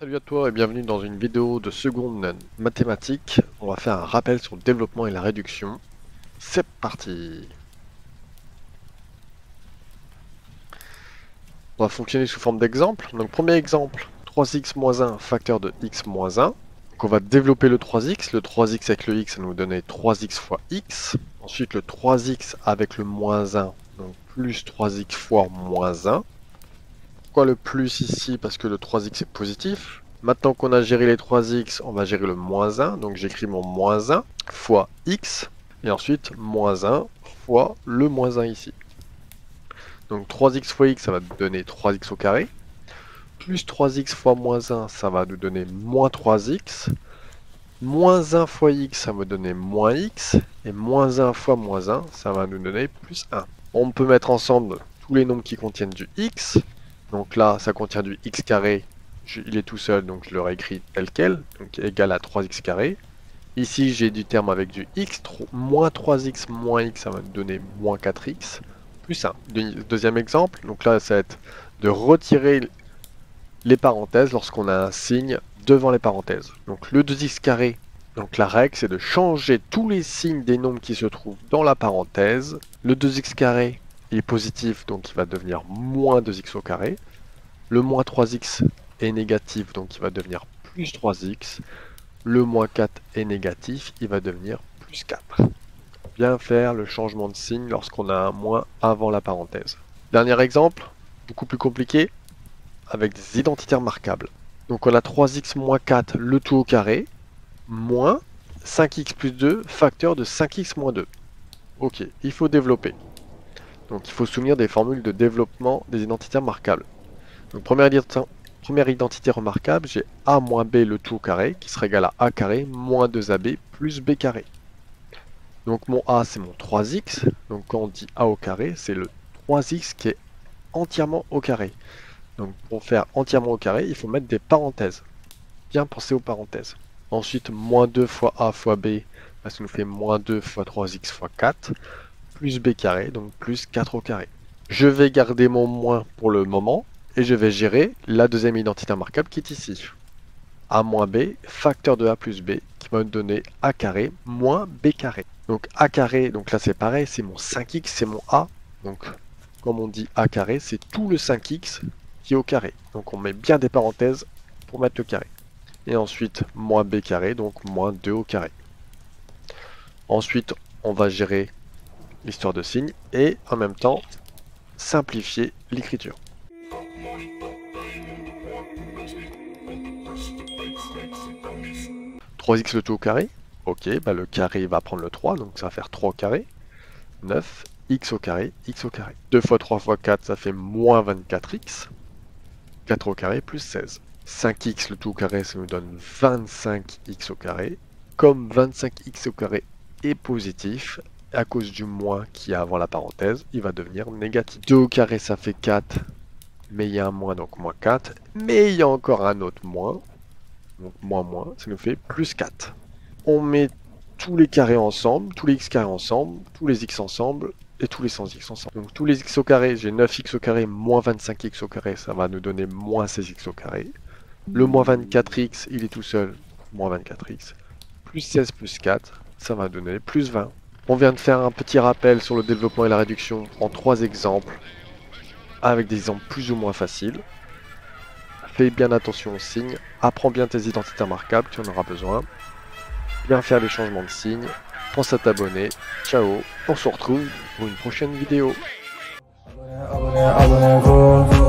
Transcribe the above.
Salut à toi et bienvenue dans une vidéo de seconde mathématiques. On va faire un rappel sur le développement et la réduction. C'est parti! On va fonctionner sous forme d'exemple. Donc premier exemple, 3x moins 1 facteur de x moins 1. Donc on va développer le 3x. Le 3x avec le x, ça nous donner 3x fois x. Ensuite le 3x avec le moins 1, donc plus 3x fois moins 1. Pourquoi le plus ici? Parce que le 3x est positif. Maintenant qu'on a géré les 3x, on va gérer le moins 1. Donc j'écris mon moins 1 fois x. Et ensuite, moins 1 fois le moins 1 ici. Donc 3x fois x, ça va nous donner 3x au carré. Plus 3x fois moins 1, ça va nous donner moins 3x. Moins 1 fois x, ça va me donner moins x. Et moins 1 fois moins 1, ça va nous donner plus 1. On peut mettre ensemble tous les nombres qui contiennent du x. Donc là, ça contient du x carré. Il est tout seul, donc je le réécris tel quel. Donc égal à 3x carré. Ici, j'ai du terme avec du x. Moins 3x moins x, ça va me donner moins 4x. Plus 1. Deuxième exemple. Donc là, ça va être de retirer les parenthèses lorsqu'on a un signe devant les parenthèses. Donc le 2x carré. Donc la règle, c'est de changer tous les signes des nombres qui se trouvent dans la parenthèse. Le 2x carré, il est positif, donc il va devenir moins 2x au carré. Le moins 3x est négatif, donc il va devenir plus 3x. Le moins 4 est négatif, il va devenir plus 4. Bien faire le changement de signe lorsqu'on a un moins avant la parenthèse. Dernier exemple, beaucoup plus compliqué, avec des identités remarquables. Donc on a 3x moins 4, le tout au carré, moins 5x plus 2, facteur de 5x moins 2. Ok, il faut développer. Donc il faut soutenir des formules de développement des identités remarquables. Donc première identité remarquable, j'ai a moins b le tout au carré, qui sera égal à a carré moins 2ab plus b carré. Donc mon a, c'est mon 3x. Donc quand on dit a au carré, c'est le 3x qui est entièrement au carré. Donc pour faire entièrement au carré, il faut mettre des parenthèses. Bien penser aux parenthèses. Ensuite, moins 2 fois a fois b, ça nous fait moins 2 fois 3x fois 4, plus b carré, donc plus 4 au carré. Je vais garder mon moins pour le moment, et je vais gérer la deuxième identité remarquable qui est ici. a moins b, facteur de a plus b, qui va me donner a carré moins b carré. Donc a carré, donc là c'est pareil, c'est mon 5x, c'est mon a. Donc comme on dit a carré, c'est tout le 5x qui est au carré. Donc on met bien des parenthèses pour mettre le carré. Et ensuite moins b carré, donc moins 2 au carré. Ensuite on va gérer l'histoire de signes et en même temps simplifier l'écriture. « 3x le tout au carré ». Ok, bah le carré va prendre le 3, donc ça va faire 3 au carré. 9, x au carré, x au carré. 2 fois 3 fois 4, ça fait moins 24x. 4 au carré plus 16. 5x le tout au carré, ça nous donne 25x au carré. Comme 25x au carré est positif, à cause du moins qui est avant la parenthèse, il va devenir négatif. 2 au carré, ça fait 4, mais il y a un moins, donc moins 4. Mais il y a encore un autre moins, donc moins, ça nous fait plus 4. On met tous les carrés ensemble, tous les x carrés ensemble, tous les x ensemble, et tous les 100x ensemble. Donc tous les x au carré, j'ai 9x au carré moins 25x au carré, ça va nous donner moins 16x au carré. Le moins 24x, il est tout seul, moins 24x. Plus 16 plus 4, ça va donner plus 20. On vient de faire un petit rappel sur le développement et la réduction en 3 exemples, avec des exemples plus ou moins faciles. Fais bien attention aux signes, apprends bien tes identités remarquables, tu en auras besoin. Bien faire les changements de signes, pense à t'abonner, ciao, on se retrouve pour une prochaine vidéo. Abonnez-vous.